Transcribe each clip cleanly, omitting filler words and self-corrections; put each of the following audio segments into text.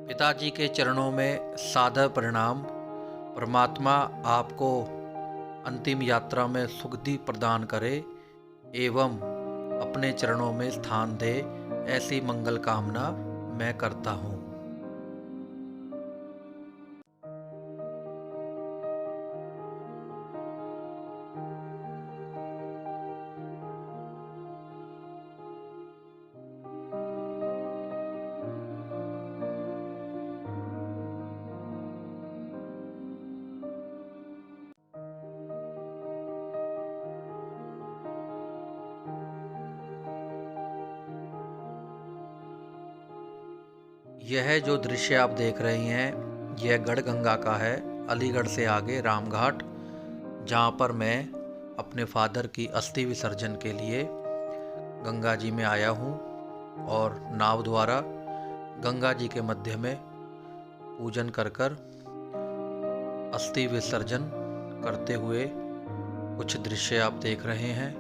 पिताजी के चरणों में सादर प्रणाम। परमात्मा आपको अंतिम यात्रा में सुखदी प्रदान करे एवं अपने चरणों में स्थान दे, ऐसी मंगल कामना मैं करता हूँ। यह जो दृश्य आप देख रहे हैं, यह गढ़गंगा का है, अलीगढ़ से आगे रामघाट, जहाँ पर मैं अपने फादर की अस्थि विसर्जन के लिए गंगा जी में आया हूँ और नाव द्वारा गंगा जी के मध्य में पूजन कर अस्थि विसर्जन करते हुए कुछ दृश्य आप देख रहे हैं।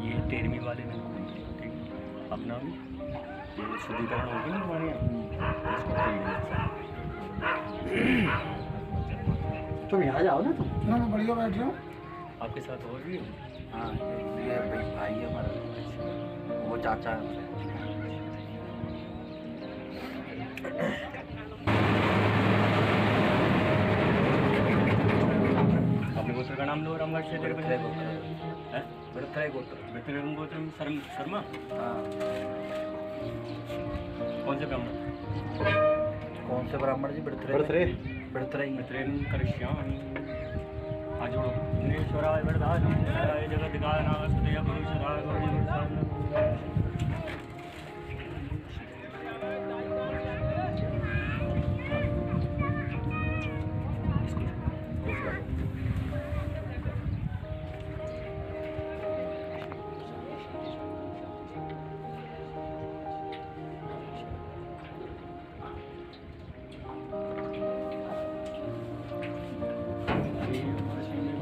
ये 13वीं वाले में अपना ये शुद्धिकरण होगी ना हमारे यहाँ, इसका तुम यहाँ जाओ ना, तुम ना मैं बढ़िया बैठ रहा हूँ। आपके साथ और भी हो? हाँ, ये भाई है हमारा, वो चाचा है हमारे। अपने गोत्र का नाम लो, रामगढ़ से तेरे बड़े बच्चे हैं? बड़े गोत्र। वृत्रगण गोत्र में शर्मा। हाँ, कौन से ब्राह्मण? कौन से ब्राह्मण जी? बड़तरे वृत्रगण करिष्यामि। हाथ जोड़ो। विघ्नेश्वराय वरदाय जगद्दिगानाय सदय पुरुषराय गौरी वरदाय।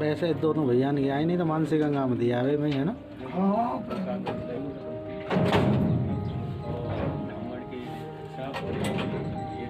वैसे दोनों भैया नहीं आए, नहीं तो मानसी गंगा में दिया है भाई, है ना। हाँ, ब्राह्मण की सब ये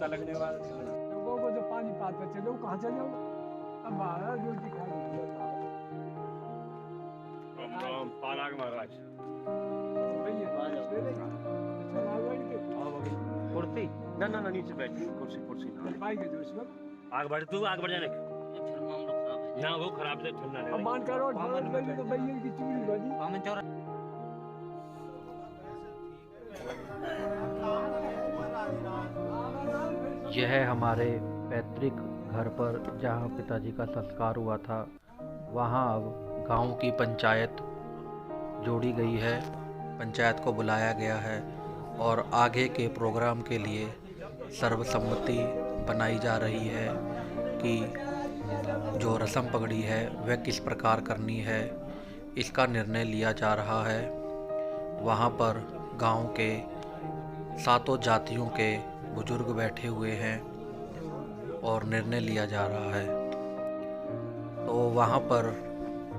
पता लगने वाला नहीं है। लोगों को जो पानी पाते चलो कहाँ चले जाओ अब महाराज रोटी खा राम पाराग महाराज कुर्सी ना ना ना नीचे बैठ कुर्सी कुर्सी आग बढ़ तू आग बढ़ जाने ना वो खराब से ठंडा लगे मान करो तो भैया की चूड़ी बनी यह हमारे पैतृक घर पर जहाँ पिताजी का संस्कार हुआ था, वहाँ अब गांव की पंचायत जोड़ी गई है। पंचायत को बुलाया गया है और आगे के प्रोग्राम के लिए सर्वसम्मति बनाई जा रही है कि जो रस्म पगड़ी है वह किस प्रकार करनी है, इसका निर्णय लिया जा रहा है। वहाँ पर गांव के सातों जातियों के बुजुर्ग बैठे हुए हैं और निर्णय लिया जा रहा है। तो वहाँ पर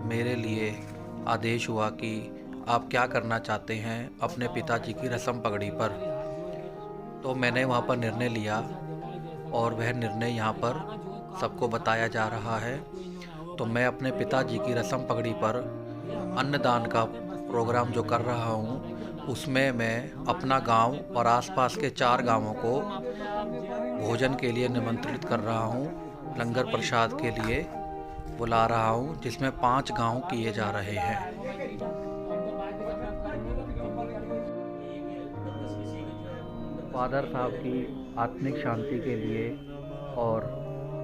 मेरे लिए आदेश हुआ कि आप क्या करना चाहते हैं अपने पिताजी की रस्म पगड़ी पर। तो मैंने वहाँ पर निर्णय लिया और वह निर्णय यहाँ पर सबको बताया जा रहा है। तो मैं अपने पिताजी की रस्म पगड़ी पर अन्नदान का प्रोग्राम जो कर रहा हूँ, उसमें मैं अपना गांव और आसपास के 4 गांवों को भोजन के लिए निमंत्रित कर रहा हूँ, लंगर प्रसाद के लिए बुला रहा हूँ, जिसमें 5 गांव किए जा रहे हैं। फादर साहब की आत्मिक शांति के लिए और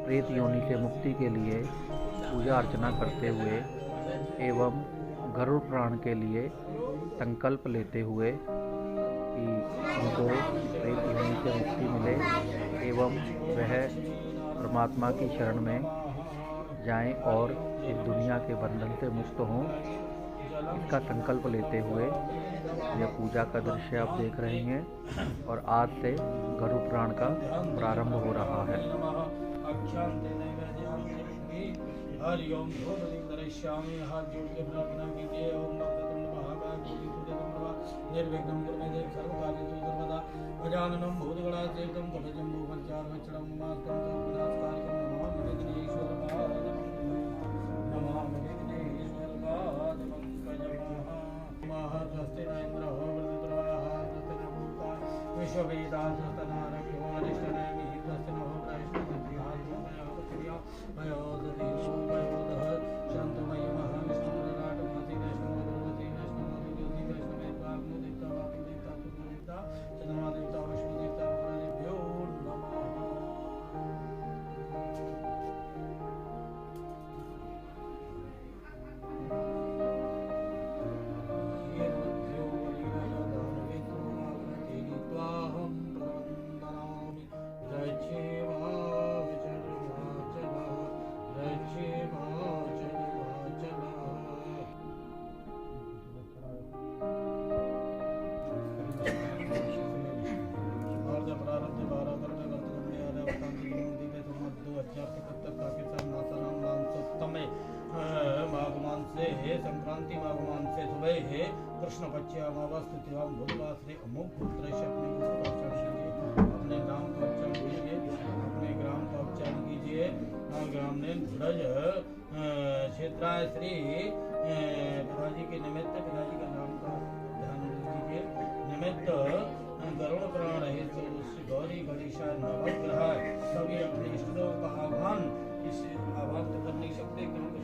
प्रेत योनि से मुक्ति के लिए पूजा अर्चना करते हुए एवं गरुड़ पुराण के लिए संकल्प लेते हुए कि उनको प्रेत योनि से मुक्ति मिले एवं वह परमात्मा की शरण में जाएं और इस दुनिया के बंधन से मुक्त हों, इसका संकल्प लेते हुए यह पूजा का दृश्य आप देख रहे हैं। और आज से गरुड़ पुराण का प्रारंभ हो रहा है। हरिओम करिष्यामि हाथ जोड़ के प्रार्थना कीजिए। ओम वक्रतुंड महाकाय कोटिसूर्यसमप्रभा निर्विघ्नं कुरु मे देव सर्वकार्येषु सर्वदा गजाननं भूतगणासेवितं कवचम्बुफलचारुभक्षणं उमास्तं सर्वविनाशकारिकं नमामि विघ्नेश्वरपाद नमामि विघ्नेश्वरपाद पंकजं महस्ते न इन्द्रो वृत्रवाः स्वस्ति न भूता विश्ववेदाः स्वस्ति न रविः अरिष्टनेमिः स्वस्ति नो बृहस्पतिः संक्रांति माघमान से सुबह है कृष्ण पक्ष अमावस्या भूतवा श्री अमुक पुत्र अपने नाम का उच्चारण कीजिए, अपने ग्राम का उच्चारण कीजिए। ग्राम ने धुरज क्षेत्राय श्री पिताजी के निमित्त पिताजी का नाम का ध्यान कीजिए। निमित्त गरुड़ पुराण है तो गौरी गणेशा नवग्रह सभी अपने इष्टों का आह्वान इस आह्वान तो कर नहीं सकते क्योंकि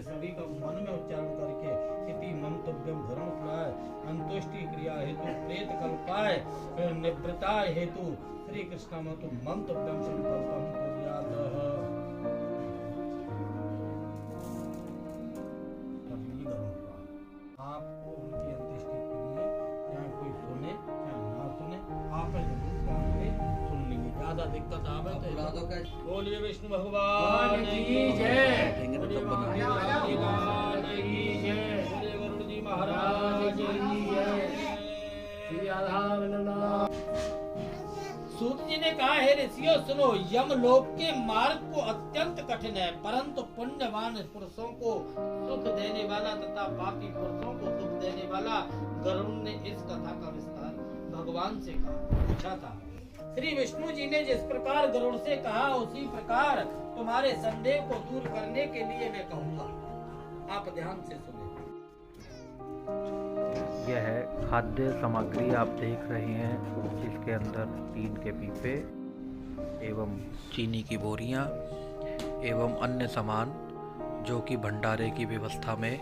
सभी का मन में उच्चारण करके इति मंतव्यम धर्म प्राय अंतुष्टि क्रिया हेतु प्रेत कल्पाय निवृत्ताय हेतु श्री कृष्ण मतु मंतव्यम संकल्पम कुर्यात्। आपको उनकी अंत्येष्टि के लिए चाहे कोई सुने चाहे ना सुने आप सुन लेंगे। ज्यादा दिक्कत आवे तो बोलिए विष्णु भगवान की जय, बोलिए भगवान की जय, बोलिए वरुण जी महाराज की जय। श्री राधा सूत जी ने कहा है ऋषियों सुनो, यमलोक के मार्ग को अत्यंत कठिन है, परंतु पुण्यवान पुरुषों को सुख देने वाला तथा पापी पुरुषों को सुख देने वाला गरुड़ ने इस कथा का विस्तार भगवान से कहा, पूछा था। श्री विष्णु जी ने जिस प्रकार गरुड़ से कहा उसी प्रकार तुम्हारे संदेह को दूर करने के लिए मैं कहूँगा। आप ध्यान से सुने। यह खाद्य सामग्री आप देख रहे हैं, जिसके अंदर टीन के पीपे एवं चीनी की बोरियां एवं अन्य सामान जो कि भंडारे की व्यवस्था में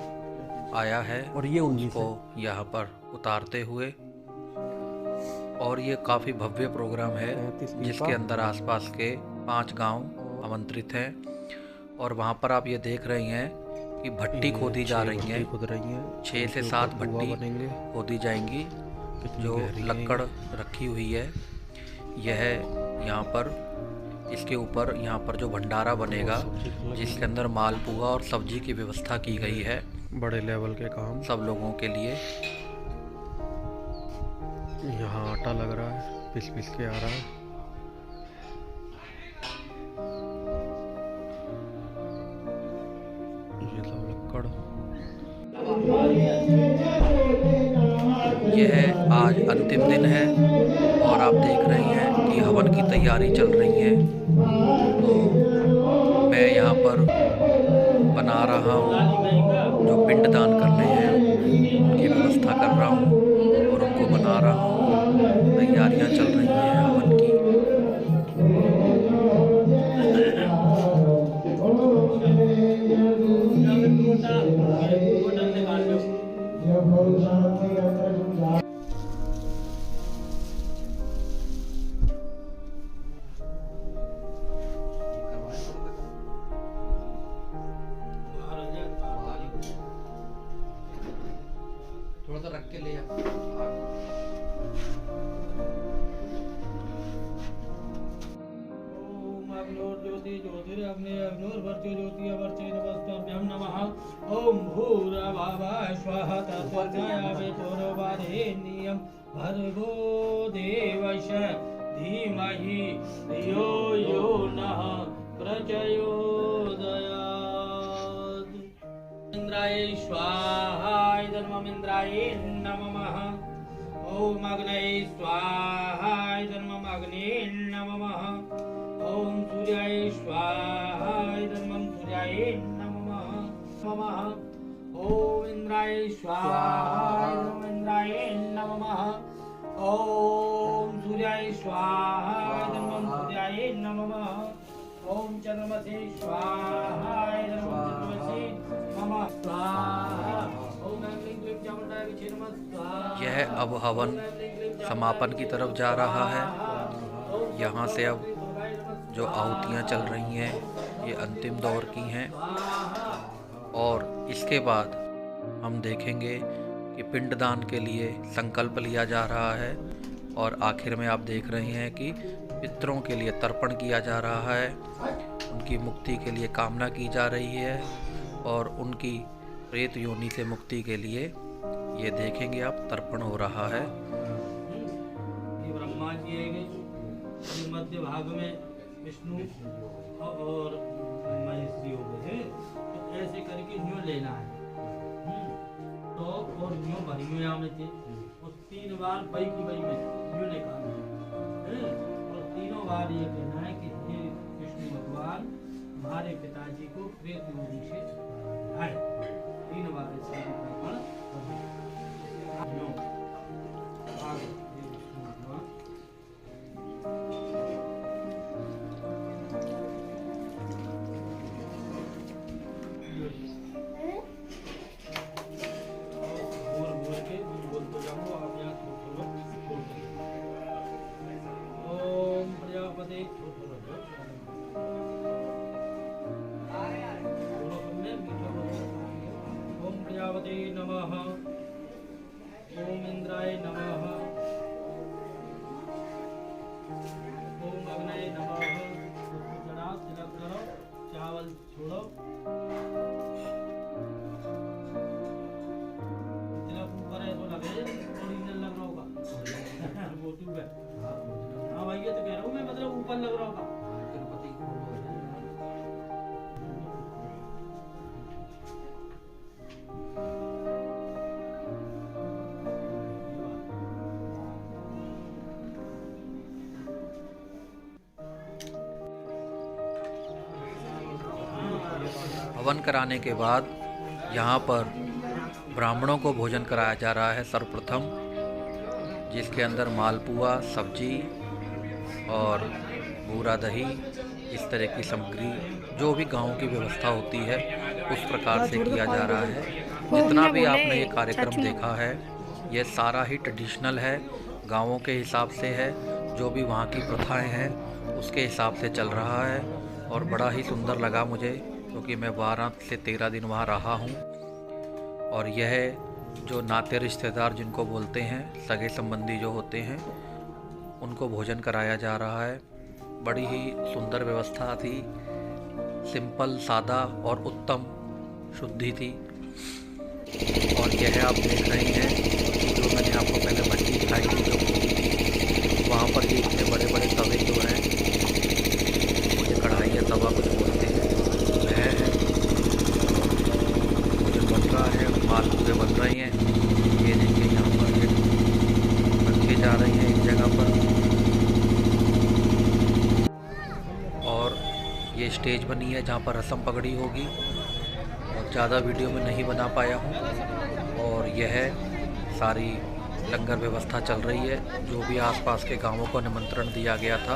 आया है, और ये उनको यहाँ पर उतारते हुए। और ये काफ़ी भव्य प्रोग्राम है, जिसके अंदर आसपास के 5 गांव आमंत्रित हैं। और वहाँ पर आप ये देख रही हैं कि भट्टी खोदी जा रही है। 6 से 7 भट्टी खोदी जाएंगी, जो लकड़ रखी हुई है। यह यहाँ पर इसके ऊपर यहाँ पर जो भंडारा बनेगा, जिसके अंदर मालपुआ और सब्जी की व्यवस्था की गई है, बड़े लेवल के काम सब लोगों के लिए। यहाँ आटा लग रहा है, पिस पिस के आ रहा है। ये सब लकड़। यह आज अंतिम दिन है और आप देख रही हैं कि हवन की तैयारी चल रही है। तो मैं यहाँ पर बना रहा हूँ, जो पिंडदान करने हैं उनकी व्यवस्था कर रहा हूँ और उनको बना रहा हूँ। तैयारियाँ चल रही हैं हवन की। थोड़ा सा रख के ले ओम भूर्भुवः स्वः तत्सवितुर्वरेण्यं भर्गो देवस्य धीमहि धियो यो नः प्रचोदयात्। इंद्राय स्वाहा धर्ममिन्द्राय नमः। ओम अग्नये स्वाहा धर्ममग्ने नमः। ओम सूर्याय स्वाहा धर्मं सूर्याय नमः। ओम इंद्राय स्वाहा धर्मं इंद्राय नमः। ओम सूर्याय स्वाहा धर्मं सूर्याय नमः। ओम चंद्रमसे स्वाहा धर्मं चंद्रमसे नमः स्वाहा। ओम ऐं क्लीं चामुण्डाय विचे नमः स्वाहा। यह अब हवन समापन की तरफ जा रहा है। यहाँ से अब जो आहुतियाँ चल रही हैं, ये अंतिम दौर की हैं। और इसके बाद हम देखेंगे कि पिंडदान के लिए संकल्प लिया जा रहा है। और आखिर में आप देख रहे हैं कि पितरों के लिए तर्पण किया जा रहा है, उनकी मुक्ति के लिए कामना की जा रही है और उनकी प्रेत योनि से मुक्ति के लिए ये देखेंगे आप तर्पण हो रहा है। ये ब्रह्मा जी है, मध्य भाग में विष्णु और महेश जी हो गए हैं। तो ऐसे करके न्यू लेना है तो और न्यू भरियो यहाँ में थे और 3 बार बई की बई में न्यू निकालना है और तीनों बार ये कहना है कि हे विष्णु भगवान हमारे पिताजी को प्रेत योनि से आए। 3 बार ऐसे तर्पण ओम प्रजापते नमः। ओम इंद्राय नमः। ओम अग्नये नमः। जरा तिलक करो, चावल छोड़ो, तिलक ऊपर है तो लगे, थोड़ी हवन कराने के बाद यहाँ पर ब्राह्मणों को भोजन कराया जा रहा है सर्वप्रथम, जिसके अंदर मालपुआ, सब्जी और बूरा दही, इस तरह की सामग्री जो भी गांव की व्यवस्था होती है उस प्रकार से किया जा रहा है। जितना भी आपने ये कार्यक्रम देखा है ये सारा ही ट्रेडिशनल है, गांवों के हिसाब से है, जो भी वहाँ की प्रथाएं हैं उसके हिसाब से चल रहा है। और बड़ा ही सुंदर लगा मुझे, क्योंकि मैं 12 से 13 दिन वहाँ रहा हूँ। और यह जो नाते रिश्तेदार जिनको बोलते हैं, सगे संबंधी जो होते हैं, उनको भोजन कराया जा रहा है। बड़ी ही सुंदर व्यवस्था थी, सिंपल, सादा और उत्तम शुद्धि थी। और यह आप देख रहे हैं कि जो मैंने आपको पहले भट्टी दिखाई थी जो होती थी, वहाँ पर ये इतने बड़े बड़े तवे जो हैं, मुझे कढ़ाई या तवा कुछ बोलते हैं, वह है। भोजन बन रहा है, मालपुए बन रहे हैं। ये देखिए यहाँ पर ये रखे जा रहे हैं एक जगह पर। और ये स्टेज बनी है जहाँ पर रस्म पगड़ी होगी। और ज़्यादा वीडियो में नहीं बना पाया हूँ। और यह सारी लंगर व्यवस्था चल रही है, जो भी आसपास के गांवों को निमंत्रण दिया गया था।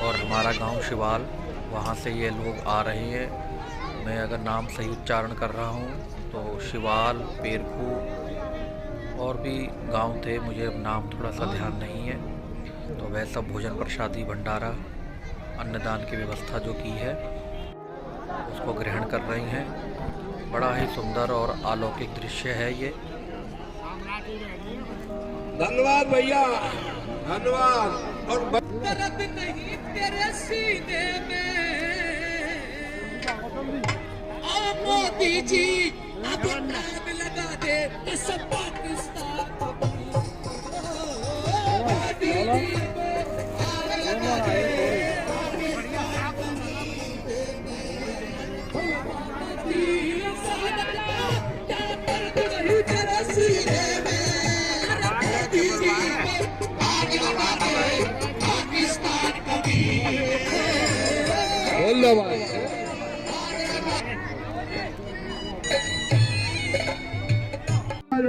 और हमारा गांव शिवाल, वहाँ से ये लोग आ रहे हैं। मैं अगर नाम सही उच्चारण कर रहा हूँ तो शिवाल, पेरखू और भी गांव थे, मुझे अब नाम थोड़ा सा ध्यान नहीं है। तो वह सब भोजन प्रसादी, भंडारा, अन्नदान की व्यवस्था जो की है उसको ग्रहण कर रही हैं। बड़ा ही सुंदर और अलौकिक दृश्य है ये। धन्यवाद भैया, धन्यवाद। और दर्द नहीं तेरे सीने में, ओ मोदी जी अब नाम लगा दे इस पाकिस्तान को। मोदी जी नाम लगा दे।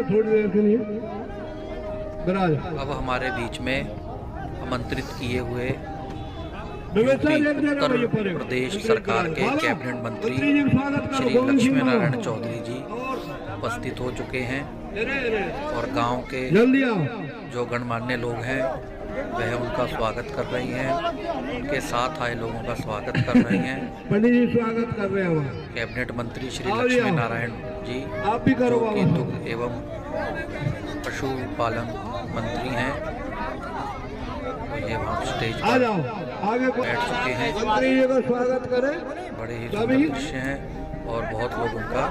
थोड़ी देर के लिए अब हमारे बीच में आमंत्रित किए हुए उत्तर प्रदेश सरकार के कैबिनेट मंत्री श्री लक्ष्मी नारायण चौधरी जी उपस्थित हो चुके हैं। और गांव के जो गणमान्य लोग हैं वह उनका स्वागत कर रही हैं, उनके साथ आए लोगों का स्वागत कर रही हैं। पंडित जी स्वागत कर रहे हैं। कैबिनेट मंत्री श्री लक्ष्मी नारायण जी, आप भी करो, जो कि दुग्ध एवं पशुपालन मंत्री हैं, ये वहाँ स्टेज पर आगे बैठ चुके हैं। मंत्री जी का स्वागत करें। बड़े ही सुंदर दृश्य हैं और बहुत लोग उनका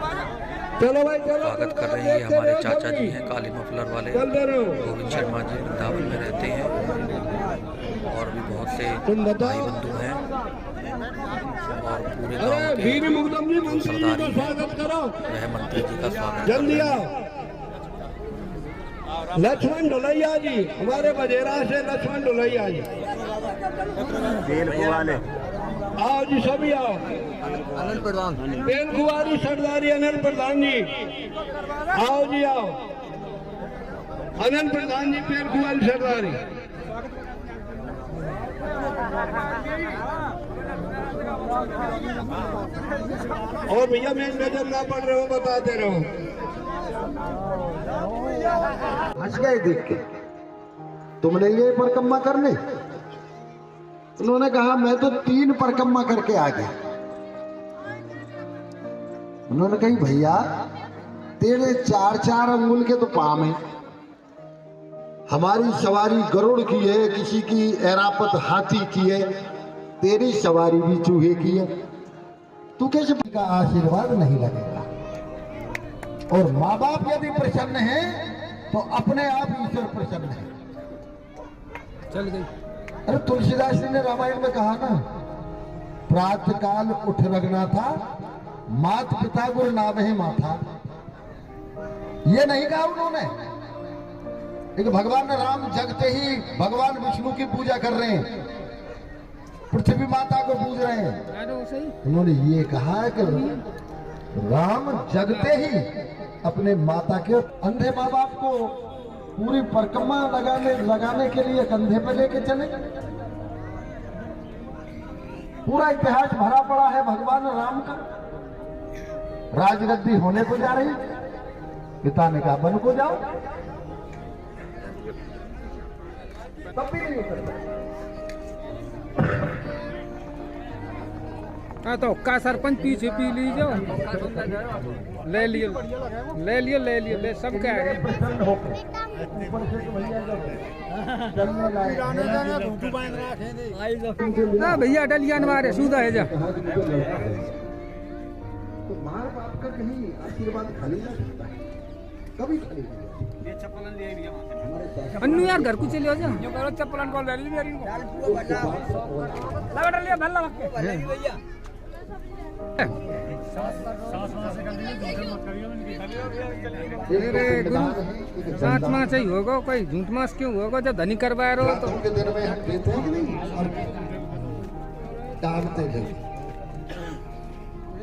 चलो भाई, चलो। स्वागत कर रहे हैं। ये हमारे चाचा जी हैं, काली मफलर वाले, गोविंद शर्मा जी, वृंदावन में रहते हैं। और भी बहुत से भाई बंधु हैं और पूरे गांव के सरदारी वह मंत्री जी का स्वागत कर रहे हैं। लक्ष्मण ढोलैया जी, हमारे बजेरा से लक्ष्मण ढोलैया जी, आओ जी, सभी आओ। अनिल प्रधान, बेल कुमारी सरदारी अनिल प्रधान जी, आओ जी, आओ। अनिल प्रधान जी, बेल कुमारी सरदारी। और भैया मैं नजर ना पड़ रहे हो, बताते रहो। हंस गए देख के, तुमने ये परिक्रमा करने? उन्होंने कहा मैं तो 3 परिक्रमा करके आ गया। उन्होंने कही भैया तेरे 4-4 अंगुल के तो पाम है, हमारी सवारी गरुड़ की है, किसी की ऐरापत हाथी की है, तेरी सवारी भी चूहे की है, तू कैसे? का आशीर्वाद नहीं लगेगा। और माँ बाप यदि प्रसन्न है तो अपने आप ईश्वर प्रसन्न है। चल गई। अरे तुलसीदास जी ने रामायण में कहा ना, प्रातः काल उठ रगना था, मात पिता गुरु नावे माथा। ये नहीं कहा उन्होंने। लेकिन भगवान राम जगते ही भगवान विष्णु की पूजा कर रहे हैं। पृथ्वी माता को पूज रहे हैं। उन्होंने ये कहा है कि राम जगते ही अपने माता के अंधे माँ बाप को पूरी परिक्रमा लगाने के लिए कंधे पे लेके चले। पूरा इतिहास भरा पड़ा है भगवान राम का। राजगद्दी होने को जा रही, पिता ने कहा बन को जाओ, तब भी नहीं उतरता। हाँ तो का सरपंच पीछे पी लीजिए, ले लियो ले लियो ले लियो ले सब क्या है। ना भैया डलिया मारे सूदा है जा। तो माँ बाप का कहीं आशीर्वाद खाली ना सकता है, कभी खाली नहीं। अन्नू यार घर को चले जा, जो करो चप्पलन को ले ली मेरी को लगा डाल लिया भल्ला भैया। साथ माँ से ही होगा, कोई झूठ मास क्यों होगा जब धनी करवा रहे हो तो। के दिन में हम देते हैं कि नहीं और डालते हैं,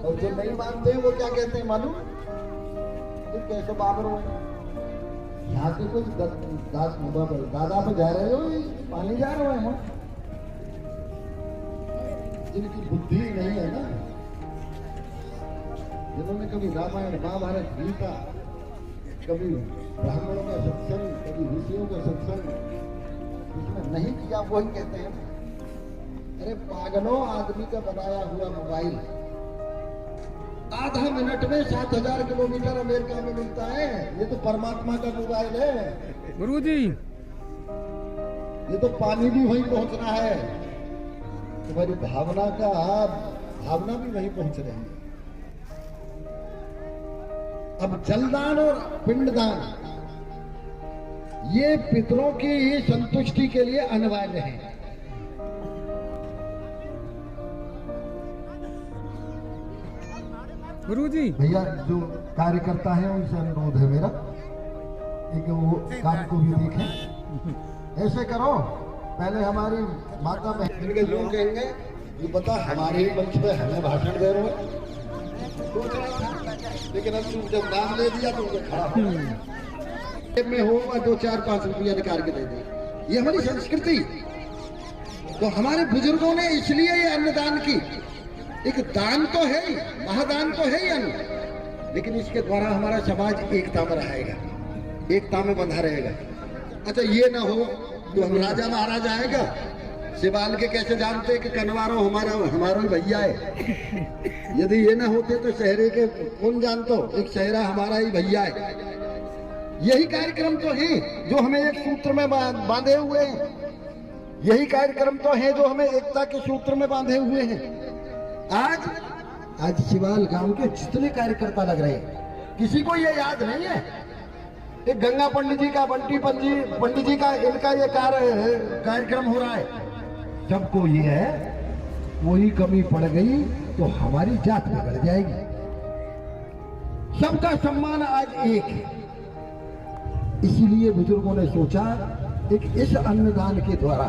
और जो नहीं मानते हैं वो क्या कहते हैं मालूम? कैसे बाबर हो यहाँ से कुछ दादा पे जा रहे हो, पानी जा रहे हो। जिनकी बुद्धि नहीं है ना, जिन्होंने कभी रामायण महाभारत गीता, कभी ब्राह्मणों का सत्संग, कभी ऋषियों का सत्संग इसमें नहीं किया, वही कहते हैं अरे पागलों, आदमी का बनाया हुआ मोबाइल आधा मिनट में 7000 किलोमीटर अमेरिका में मिलता है। ये तो परमात्मा का मोबाइल है गुरुजी, ये तो पानी भी वहीं पहुंचना है, तुम्हारी भावना भी वहीं पहुंच रही है। अब जलदान और पिंडदान ये पितरों की संतुष्टि के लिए अनिवार्य है। गुरुजी भैया जो कार्यकर्ता है उनसे अनुरोध है मेरा कि वो काम को भी देखें। ऐसे करो, पहले हमारी माता बहन के लोग कहेंगे ये बता हमारे ही मंच पे हमें भाषण दे रहे हो, लेकिन अब तुम जब नाम ले दिया तो खड़ा हो में होगा 2-4-5 रुपया निकाल के दे दे। ये हमारी संस्कृति। तो हमारे बुजुर्गों ने इसलिए ये अन्नदान की, एक दान तो है ही, महादान तो है ही अन्न, लेकिन इसके द्वारा हमारा समाज एकता में रहेगा, एकता में बंधा रहेगा। अच्छा ये ना हो तो हम राजा महाराजा आएगा शिवाल के कैसे जानते कि कनवारो हमारा भैया है। यदि ये ना होते तो शहरे के कौन जानतो, एक शहरा हमारा ही भैया है। यही कार्यक्रम तो है जो हमें एक सूत्र में बांधे हुए हैं, यही कार्यक्रम तो है जो हमें एकता के सूत्र में बांधे हुए हैं। आज शिवाल गांव के जितने कार्यकर्ता लग रहे हैं, किसी को ये याद नहीं है एक गंगा पंडित जी का, बंटी पंडित जी का, इनका ये कार्यक्रम हो रहा है। सबको ये है वही कमी पड़ गई तो हमारी जात बिगड़ जाएगी। सबका सम्मान आज एक है, इसीलिए बुजुर्गों ने सोचा एक इस अन्नदान के द्वारा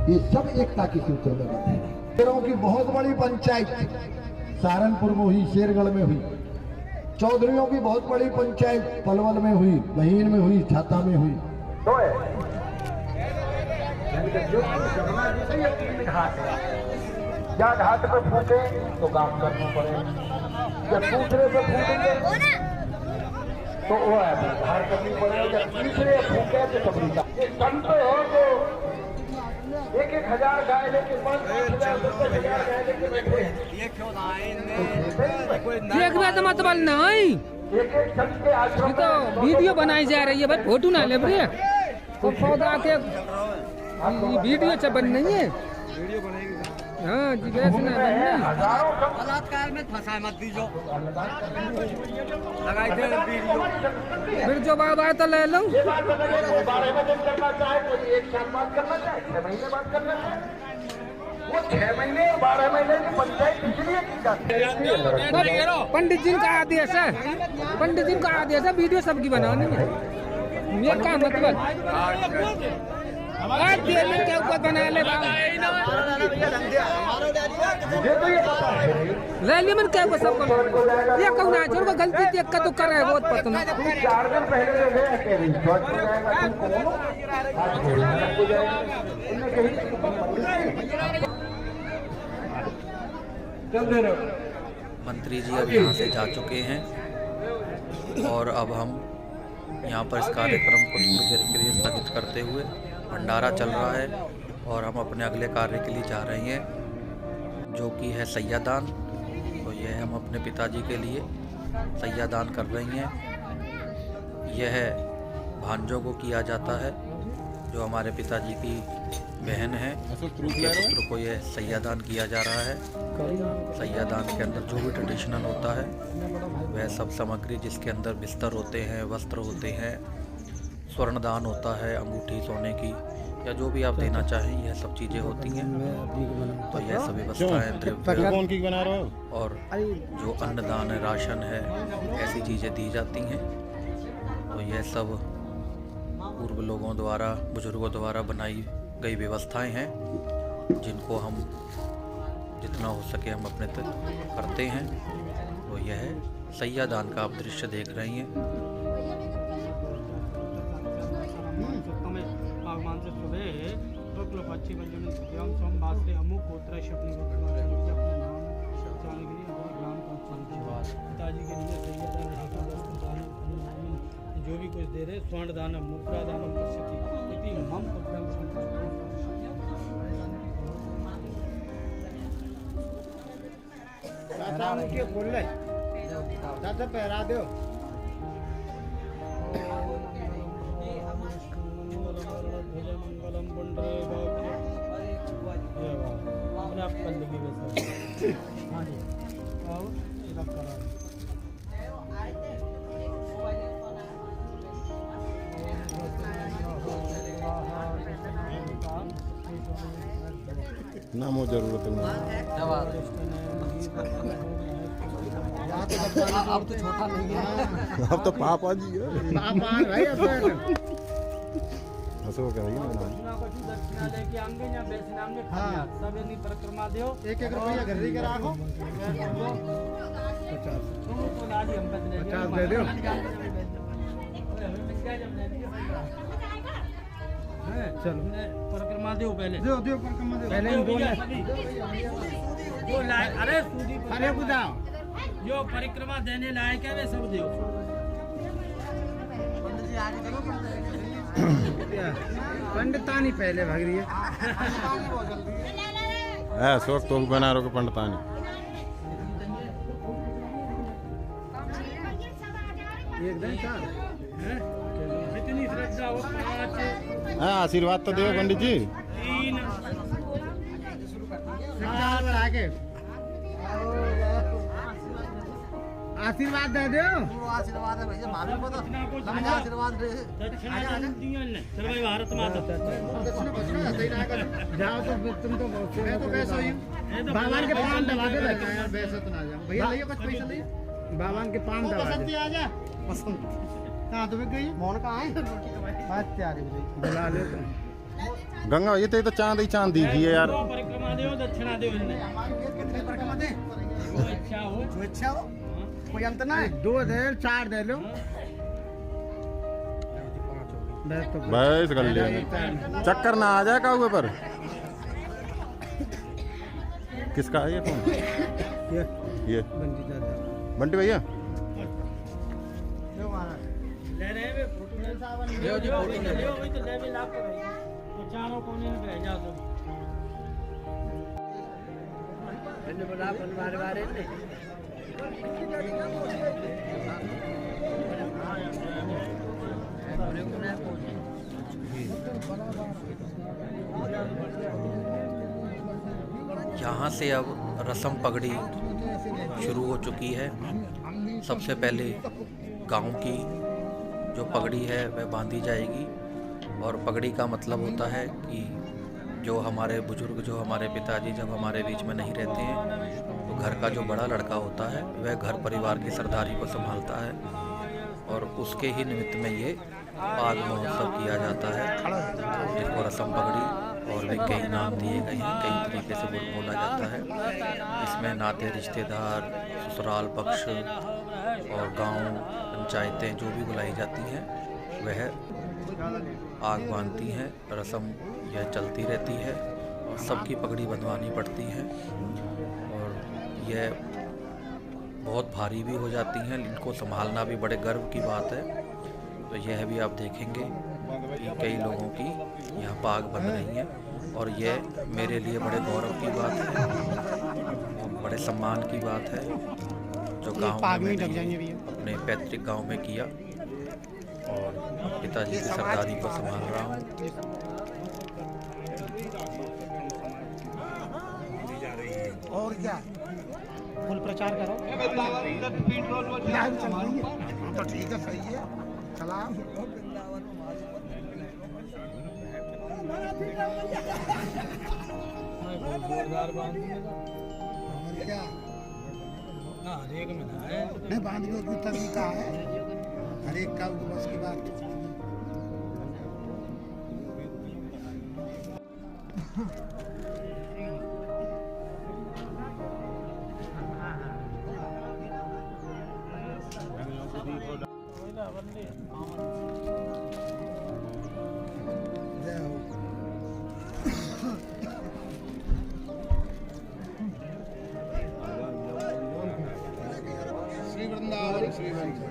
ये सब एकता के सूत्र में बंधे। शेरों की बहुत बड़ी पंचायत सहारनपुर में हुई, शेरगढ़ में हुई। चौधरियों की बहुत बड़ी पंचायत पलवल में हुई, बहीन में हुई, छाता में हुई। तो है या घाट पे फूटे तो काम करना पड़ेगा, जब दूसरे पे फूटेंगे तो वो है धार करनी पड़ेगी, जब तीसरे फूटे तो सबरीता। ये संत हो तो 1,000 गाय लेके 5,000 गाय लेके बैठे। एक बात मतलब नहीं, ये तो वीडियो बनाई जा रही है भाई, फोटो ना ले बरे तो पौधा के वीडियो से बन नहीं है। वीडियो बनेगी हाँ जी, वैसे ना बलात्कार में फंसा मत दीजो, लगाई दे वीडियो, फिर जो बात आए तो ले लो। 12 दिन करना चाहे तो 1 साल बाद करना चाहे, 6 महीने बाद करना चाहे, वो 6 महीने 12 महीने की पंचायत इसलिए की जाती है। पंडित जी का आदेश है, पंडित जी का आदेश है वीडियो सबकी बनानी है। ये क्या मतलब तेल के ऊपर बना ले रैली में क्या सब ये कहूँ ना छोड़ गलती देख का तो कर रहे बहुत पसंद 4 दिन पहले जो है मंत्री जी अब यहाँ से जा चुके हैं और अब हम यहाँ पर इस कार्यक्रम को थोड़ी देर के लिए स्थगित करते हुए भंडारा चल रहा है और हम अपने अगले कार्य के लिए जा रहे हैं जो कि है सैयादान। तो यह हम अपने पिताजी के लिए सैयादान कर रही हैं। यह भांजों को किया जाता है जो हमारे पिताजी की बहन है, उनके पुत्र को यह सैयादान किया जा रहा है। सैयादान के अंदर जो भी ट्रेडिशनल होता है वह सब सामग्री जिसके अंदर बिस्तर होते हैं, वस्त्र होते हैं, स्वर्णदान होता है, अंगूठी सोने की या जो भी आप देना चाहें यह सब चीज़ें होती हैं। तो यह सब व्यवस्थाएँ द्रव्य और जो अन्नदान है, राशन है, ऐसी चीज़ें दी जाती हैं। तो यह सब पूर्व लोगों द्वारा, बुजुर्गों द्वारा बनाई गई व्यवस्थाएं हैं जिनको हम जितना हो सके हम अपने तक करते हैं। तो यह सैयादान का आप दृश्य देख रही हैं। जो भी कुछ दे रहे स्वर्ण दानम मुद्रा दानम पश्यति इति मम पुत्रं चाचा उनके बोल ले चाचा पहरा दो मंगलम बंडरे अपने आप कर लेंगे वैसे। हाँ जी आओ इधर करा नामो जरूरत नहीं। अब तो छोटा नहीं है, अब तो पापा जी है। पापा भाई अब हंसो क्या रही है दक्षिणा लेके आएंगे या बेचनाम में खाया सब इन्हीं परिक्रमा दो। 1-1 रुपया घर ही के रखो 50 दे दो। चलो परिक्रमा दो पहले दो परिक्रमा दो पहले जो लायक अरे सूदी अरे बुझाओ जो परिक्रमा देने लायक है वे सब दो। पंडितानी पहले भाग रही है शौक तो बना रहो पंडितानी। एकदम चार जितनी श्रद्धा हो 5 आशीर्वाद तो दो पंडित जी। 3 आगे आशीर्वाद दे दो। आशीर्वाद है भैया मालूम पता आशीर्वाद सर्वे भारत माता जाओ तो तुम तो मैं तो पैसा ही भगवान के पान दबा दे पैसा तो ना जाओ भैया लियो कुछ पैसा लियो भगवान के पान दबा दे। आ जा पसंद कहाँ तुम्हें गई मोहन कहाँ है अच्छा बुला ले गंगा ये तो चांद ही चांद दिखी है यार। परिक्रमा दो दक्षिणा दो कितने परिक्रमा दे जो इच्छा हो कोई अंत ना है 2 दे 4 दे लो बस कर लिया चक्कर ना आ जाए काहुए पर। किसका है ये कौन ये बंटी भैया ले रहे हैं फोटो ले जी फोटो ले लो वही तो ले भी लाभ कर तो चारों कोने में भेजा दो मैंने बोला बनवारे वाले ने यहाँ से अब रस्म पगड़ी शुरू हो चुकी है। सबसे पहले गांव की जो पगड़ी है वह बांधी जाएगी और पगड़ी का मतलब होता है कि जो हमारे बुजुर्ग, जो हमारे पिताजी जब हमारे बीच में नहीं रहते हैं तो घर का जो बड़ा लड़का होता है वह घर परिवार की सरदारी को संभालता है और उसके ही निमित्त में ये पाग महोत्सव किया जाता है, जिसको रस्म पगड़ी और भी कई नाम दिए गए हैं, कई तरीके से बोला जाता है। इसमें नाते रिश्तेदार, ससुराल पक्ष और गांव पंचायतें जो भी बुलाई जाती हैं वह आग बांधती हैं। रस्म यह चलती रहती है और सबकी पगड़ी बंधवानी पड़ती है और यह बहुत भारी भी हो जाती हैं। इनको संभालना भी बड़े गर्व की बात है। तो यह भी आप देखेंगे कि कई लोगों की यहाँ पाग बन रही है और यह मेरे लिए बड़े गौरव की बात है, बड़े सम्मान की बात है जो गांव में अपने पैतृक गांव में किया और पिताजी की सरदारी को संभाल रहा हूँ। और क्या फुल प्रचार करो। तो ठीक है, सही है, चला। जोरदार बांध क्या ना, हर एक में है नहीं, बांधने की तरीका है हर एक का, बस की बात। श्री वृंदावन, श्री वृंदावन।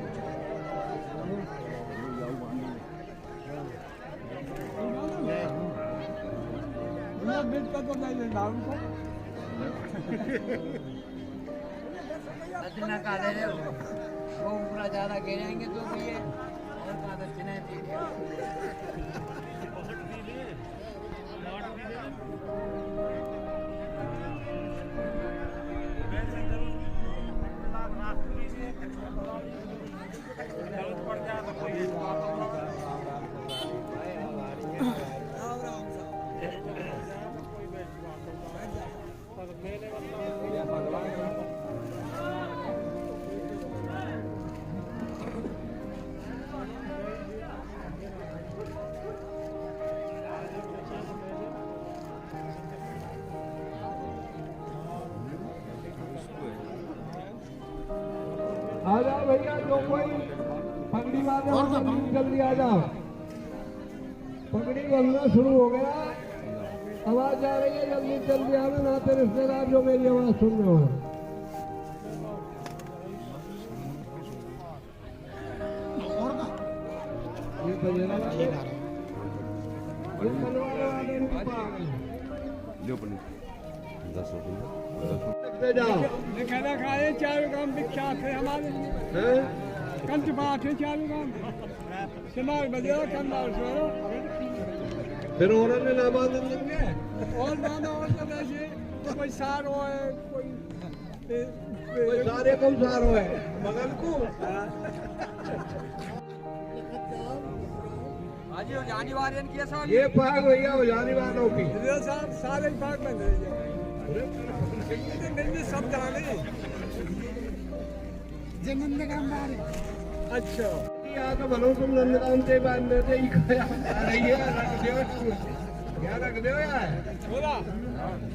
दक्षिणा का दे रहे हो, वो पूरा ज्यादा गिरेंगे तो भी है और का दक्षिणा दीजिए। आ जाओ भैया, जो कोई पगड़ी वाले हो जल्दी आ जाओ। पगड़ी बंधना शुरू हो गया, आवाज जा रही है, जल्दी जल्दी आओ नाते रिश्तेदार जो मेरी आवाज सुन रहे हो। ये बजेगा खाना खाए, चारों काम विख्यात है हमारे कंठ पाठ है, चारों काम समाज बजा कंधार स्वरो। फिर और ने नामांकन लेंगे और नाना और तो वैसे तो कोई सारो है, कोई सारे को सारो है बगल को। जानी वारियन किया साहब, ये पाग भैया हो जाने वालों की साहब सारे पाग बन रहे हैं। मेरे सब जाने नंदगाम बारे। अच्छा आगे भलो तुम नंदगाम से बांधने से ही खाया आ रही है, रख दो क्या रख दो यार बोला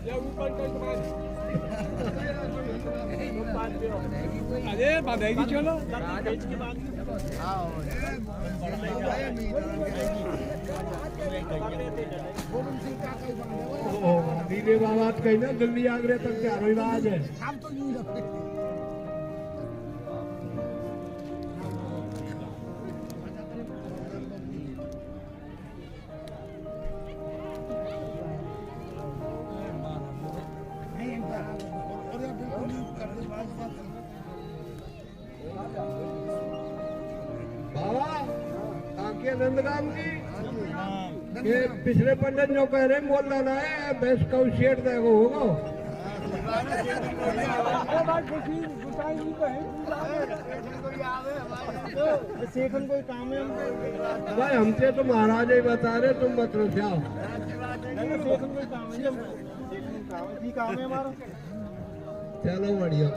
ये ऊपर कोई अरे बांधेगी, चलो दीदी बाबा कहीं ना दिल्ली आगरे तक क्या रिवाज है। बाबा आके नंदगाम की ये पिछले पंडित जो कह रहे बोल रहा है बेस का शेड देखो होगा कोई काम है भाई, हमसे तो महाराज ही बता रहे, तुम मत रहो। कोई काम है हमारा। चलो बढ़िया।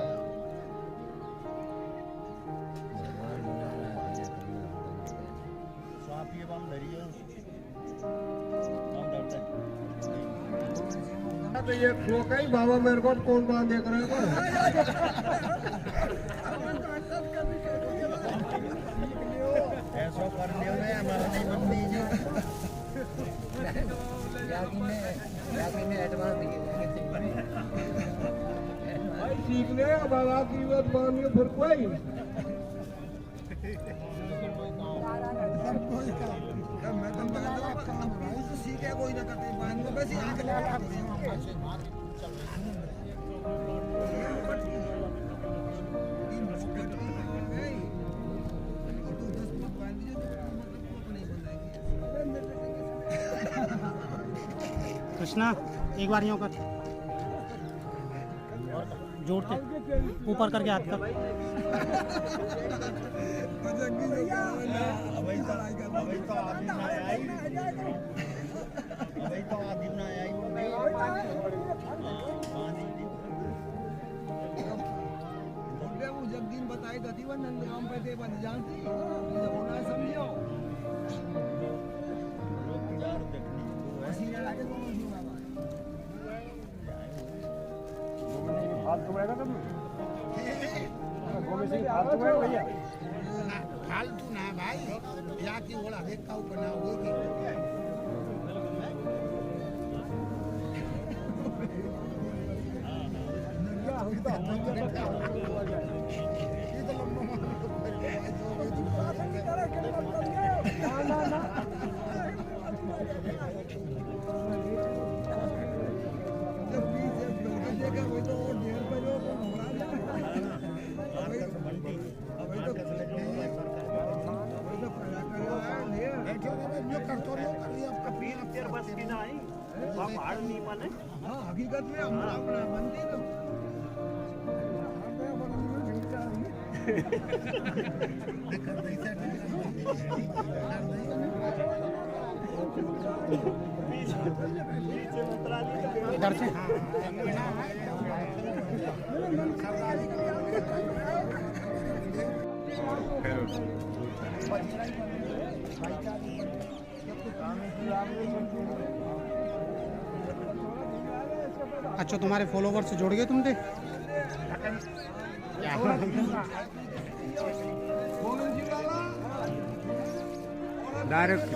तो ये खो कहीं बाबा मेरे को कौन बात देख रहे हो? ऐसा करने में हमारा नहीं बनती जो याकी ने एडवांस दिए भाई सीखने बाबा की बात मान के फिर कोई मैं तो भाई तो सीखे कोई ना करते मान को बस आंख लगा कृष्णा एक बार यूं कर, जोड़ के ऊपर करके हाथ कर। जब दिन बताई तो थी वो नंदगाम पे थे बन जानती होना समझो फालतू ना भाई या की ओला देखा ऊपर ना होगी हकीकत में हमारा अपना बनती ना इधर से अच्छा, तुम्हारे फॉलोवर से जोड़ गए तुमसे डायरेक्ट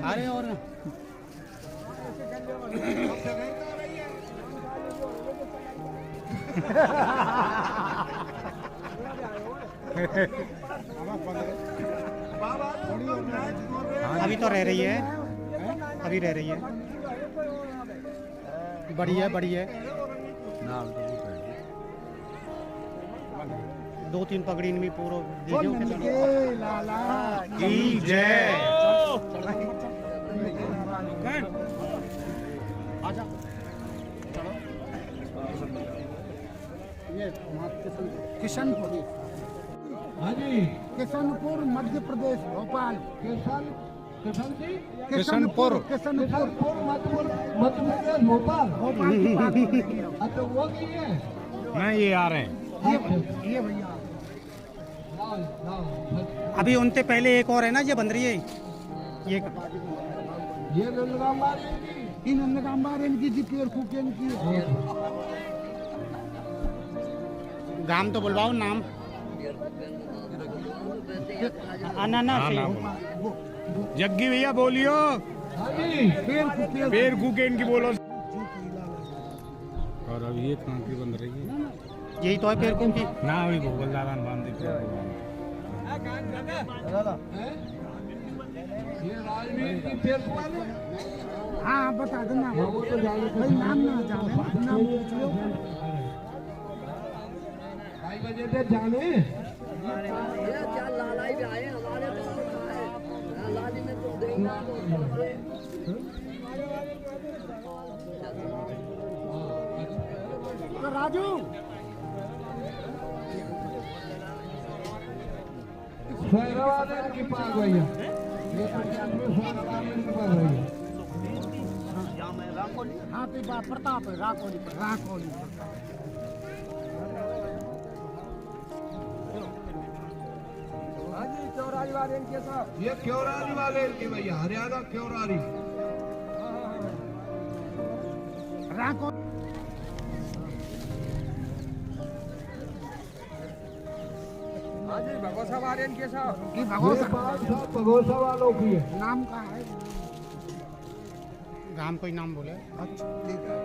अरे और अभी तो रह रही है, अभी रह रही है, बड़ी है, बड़ी है। 2-3 पगड़ी में पूरा जय। किशनपुर, हाँ जी, किशनपुर मध्य प्रदेश, भोपाल। किशनपुर मध्य प्रदेश भोपाल। अच्छा वो भी है, नहीं ये आ रहे हैं ये भैया अभी उनसे पहले एक और है ना, ये बन रही है ये नंदगांबार इनकी जी पेड़ फूके इनकी गाम तो बुलवाओ नाम। जग्गी भैया बोलियो, पेड़ फूके इनकी बोलो। और अब ये कहाँ की बन रही है? यही तो है पेड़ की ना, अभी भोगल दादा बांध दे। ये राजवीर की पेड़ हाँ बता देना, भाई नाम ना जाने, नाम पूछ लो। 2 बजे से जाने लालाई भी आए हमारे लाली में तो देंगे तो राजू शहरवाद की पाग भैया, ये की पाग भैया। हाँ तो बात प्रताप है, राकोली हाँ जी, 84 वाले इनके साथ। ये क्योरारी वाले इनके भैया, हरियाणा क्योरारी। राको हाँ जी भगोसा वाले इनके साथ। की भगोसा भगोसा वालों की है। नाम का है गांव कोई नाम बोले। अच्छा ठीक है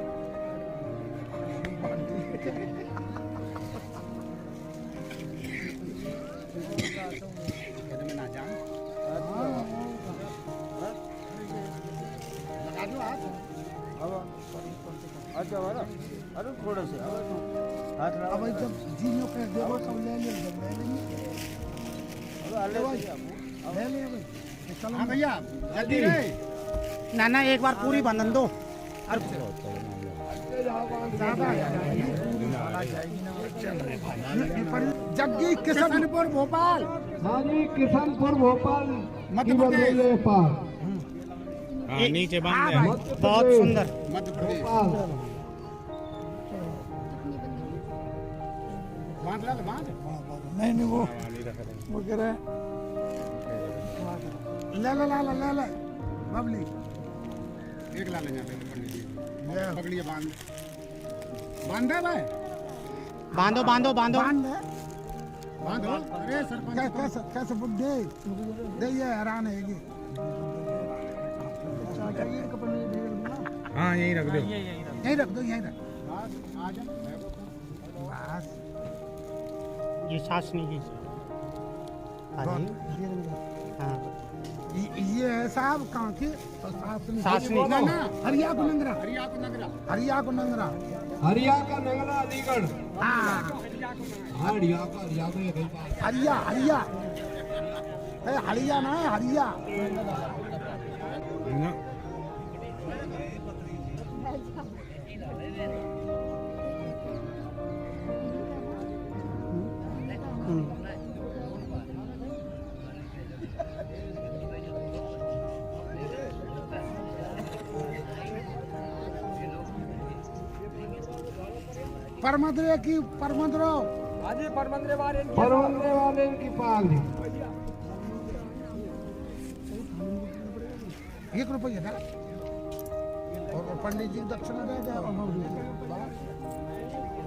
में ना जान बता दो आप। अच्छा वाला अरे थोड़ा से अब जब जीनो कर देवो सब ले ले ले लेंगे ले ले भाई चलो। हाँ भैया जल्दी रे। ना ना एक बार पूरी बंधन दो। जग्गी किशनपुर भोपाल। हाँ जी किशनपुर भोपाल मध्य प्रदेश पार। हाँ नीचे बांध दिया। बहुत सुंदर मध्य प्रदेश। बांध ला बांध। नहीं वो कह रहे ले ले ले ले ले बबली एक ला लेंगे पंडित जी। पकड़िए बांध। बांधे भाई बांधो बांधो बांधो बांधो। अरे सरपंच कैसे कैसे बुद्धि दे ये हैरान है ये। हाँ यहीं रख दो। यहीं रख दो यहीं रख। बस ये सासनी की। हाँ ये है साहब कहाँ की सासनी ना ना हरिया को नंगरा। हरिया को नगरा। हरिया को नंगरा। हरिया का नगरा अलीगढ़। हाँ हरिया का ये भाई हरिया हरिया हरिया ना है हरिया। परमंद्रे की परमंद्रो। हाँ जी परमंद्रे वाले इनके परमंद्रे वाले की पागली। 1 रुपया था और पंडित जी दक्षिणा दे दे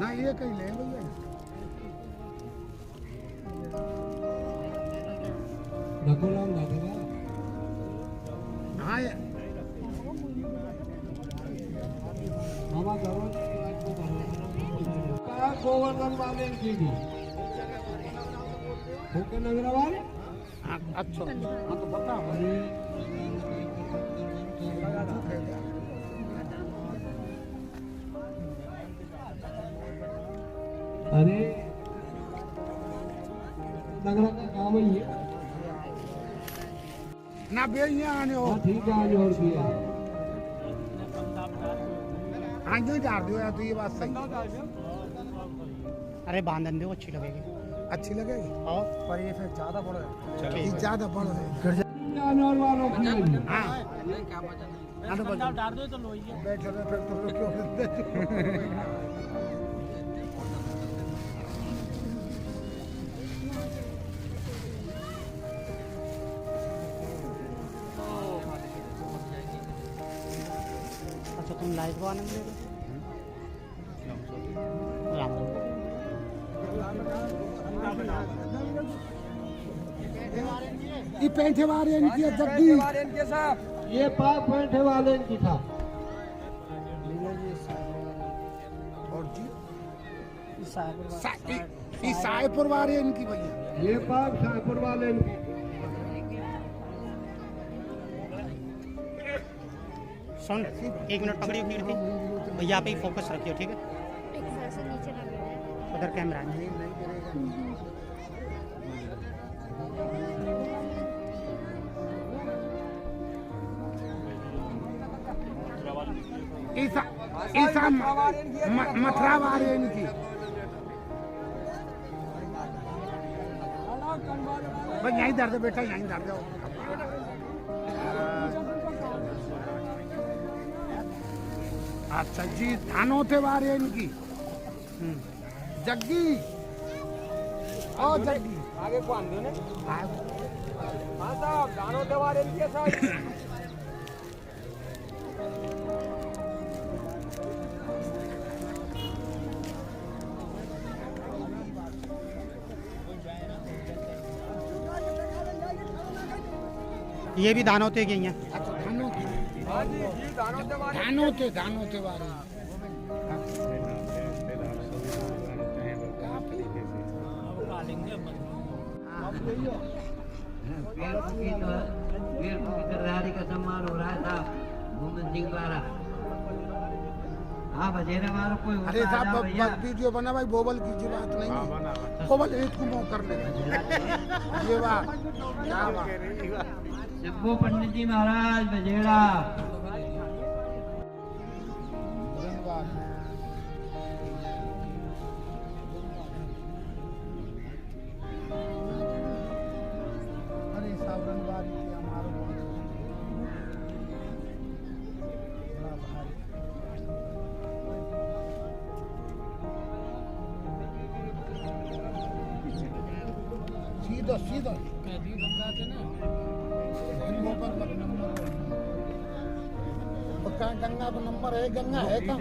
ना ये कहीं ले भैया। रघुराम लगेगा। हाँ मामा करो गोवर्धन वाले की भी होके नगरा वाले। अच्छा हाँ तो बता अरे नगरा का काम ही है ना बे ये आने हो। ठीक है आज और किया आज ही डाल दो यार तो ये बात सही। अरे बांधन दो अच्छी लगेगी। अच्छी लगेगी और पर ये फिर ज्यादा बड़ा है। ये ज्यादा बड़ा है। जानवर वालों की हाँ डाल दो तो लो बैठे रहे फिर तो लोग क्यों अच्छा तुम लाइट को आनंद ले लो। राम ये पैंठे वाले इनकी जग्गी वाले इनके साथ। ये पाक पैंठे वाले की था। और जी सायपुर वाले इनकी भैया। ये पाक शाहपुर वाले की। सुन 1 मिनट पकड़ियो कीर्ति भैया पे ही फोकस रखियो ठीक है। उधर कैमरा है। ईसा ईसा मथुरा वाले इनकी। भाई यहीं दर्द बेटा यहीं दर्द जाओ। अच्छा जी धानोते वाले इनकी जग्गी और जग्गी आगे को आंदो ने। ये भी दानोते की हैं। अच्छा दानोते वाले वीर का सम्मान हो रहा था मोहम्मद सिंह द्वारा। हाँ बजेरा मारो कोई। अरे साहब वीडियो बना भाई, बोबल की बात नहीं है। बोबल एक को मुंह करने ये बात क्या बात। जब्बू पंडित जी महाराज बजेड़ा। अरे सावरन बारी हमारो सीधा सीधा गंगा का नंबर है, गंगा है का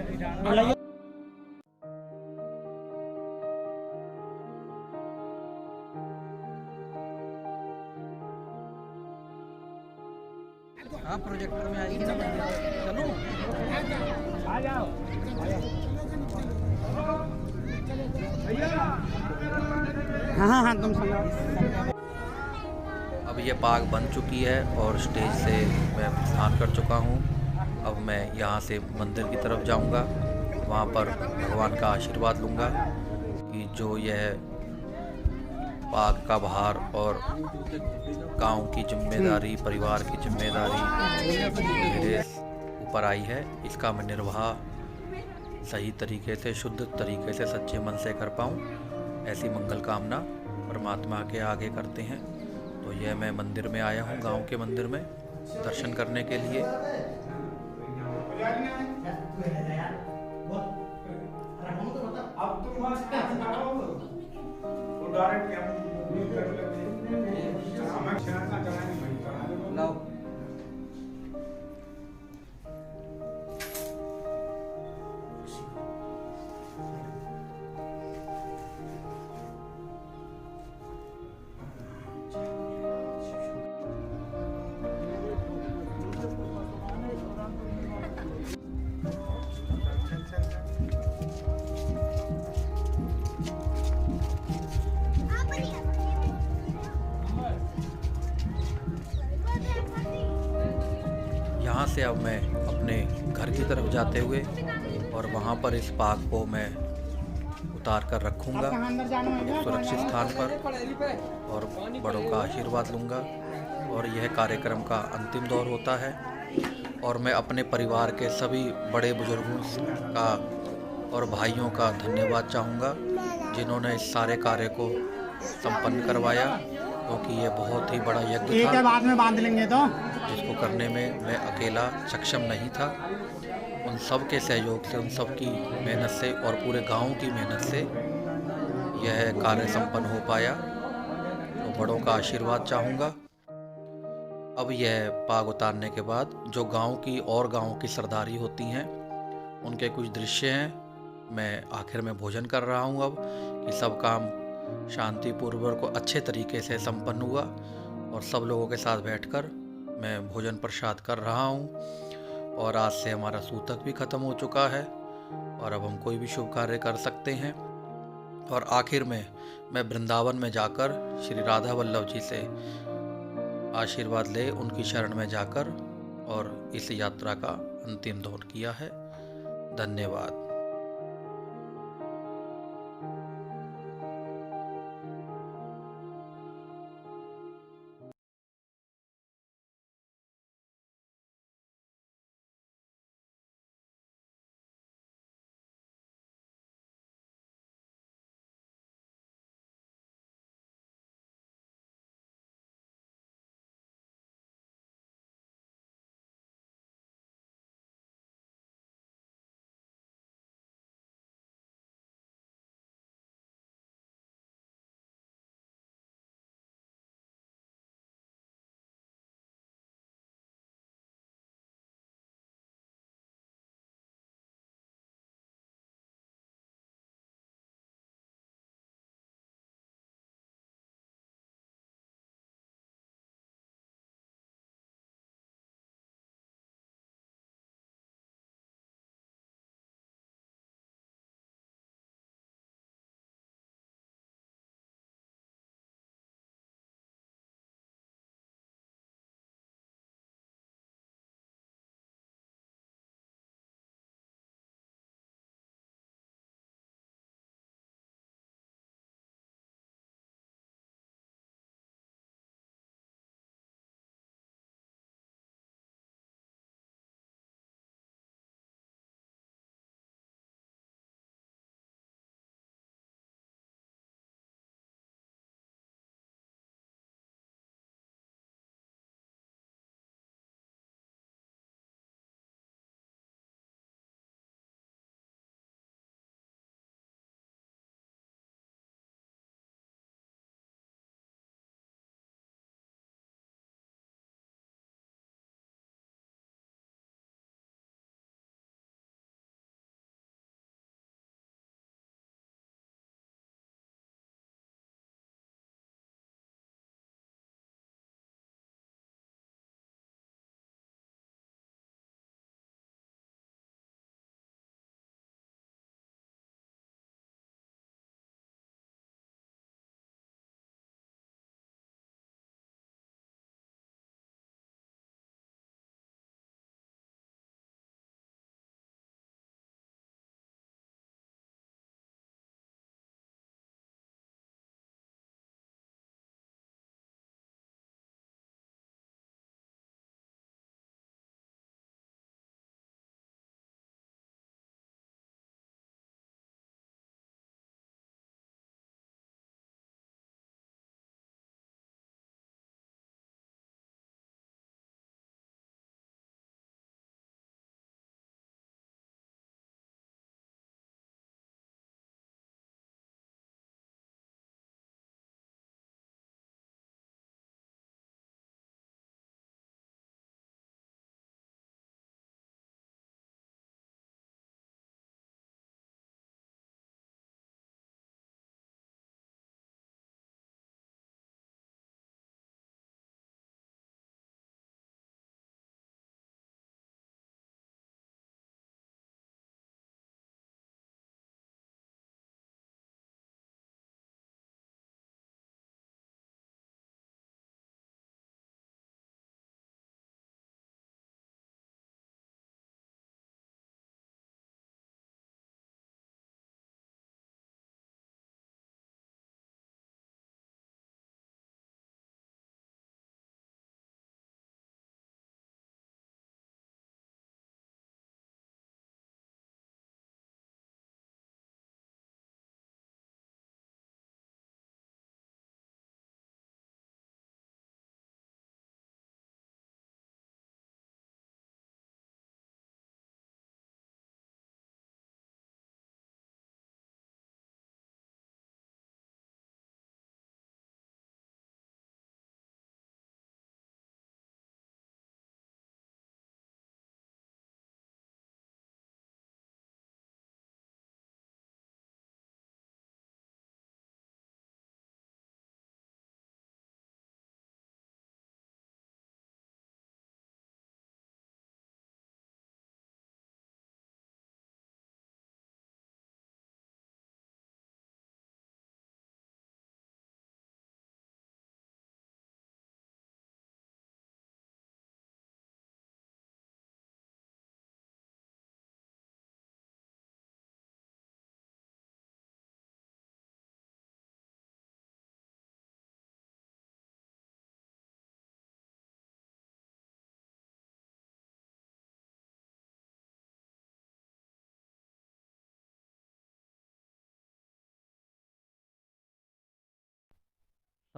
हाँ प्रोजेक्टर में आएगी ना। चलो आ जाओ। हाँ हाँ तुम समझो। अब ये पाग बन चुकी है और स्टेज से मैं प्रस्थान कर चुका हूँ। अब मैं यहाँ से मंदिर की तरफ जाऊँगा, वहाँ पर भगवान का आशीर्वाद लूँगा कि जो यह पाग का भार और गांव की जिम्मेदारी, परिवार की जिम्मेदारी मेरे ऊपर आई है, इसका मैं निर्वाह सही तरीके से, शुद्ध तरीके से, सच्चे मन से कर पाऊँ, ऐसी मंगल कामना परमात्मा के आगे करते हैं। तो यह मैं मंदिर में आया हूँ, गांव के मंदिर में दर्शन करने के लिए। यहाँ से अब मैं अपने घर की तरफ जाते हुए और वहाँ पर इस पाग को मैं उतार कर रखूँगा सुरक्षित स्थान पर और बड़ों का आशीर्वाद लूँगा। और यह कार्यक्रम का अंतिम दौर होता है और मैं अपने परिवार के सभी बड़े बुजुर्गों का और भाइयों का धन्यवाद चाहूँगा जिन्होंने इस सारे कार्य को संपन्न करवाया, क्योंकि ये बहुत ही बड़ा यज्ञ था। बाद में बांध लेंगे तो जिसको करने में मैं अकेला सक्षम नहीं था। उन सब के सहयोग से, उन सब की मेहनत से और पूरे गांव की मेहनत से यह कार्य संपन्न हो पाया। तो बड़ों का आशीर्वाद चाहूँगा। अब यह पाग उतारने के बाद जो गांव की और गांव की सरदारी होती हैं, उनके कुछ दृश्य हैं। मैं आखिर में भोजन कर रहा हूँ अब कि सब काम शांतिपूर्वक और अच्छे तरीके से संपन्न हुआ और सब लोगों के साथ बैठकर मैं भोजन प्रसाद कर रहा हूँ। और आज से हमारा सूतक भी ख़त्म हो चुका है और अब हम कोई भी शुभ कार्य कर सकते हैं। और आखिर में मैं वृंदावन में जाकर श्री राधा वल्लभ जी से आशीर्वाद ले उनकी शरण में जाकर और इस यात्रा का अंतिम दौर किया है। धन्यवाद।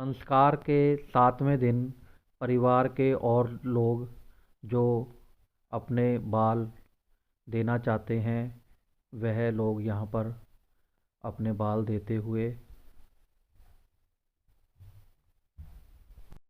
संस्कार के 7वें दिन परिवार के और लोग जो अपने बाल देना चाहते हैं वह लोग यहाँ पर अपने बाल देते हुए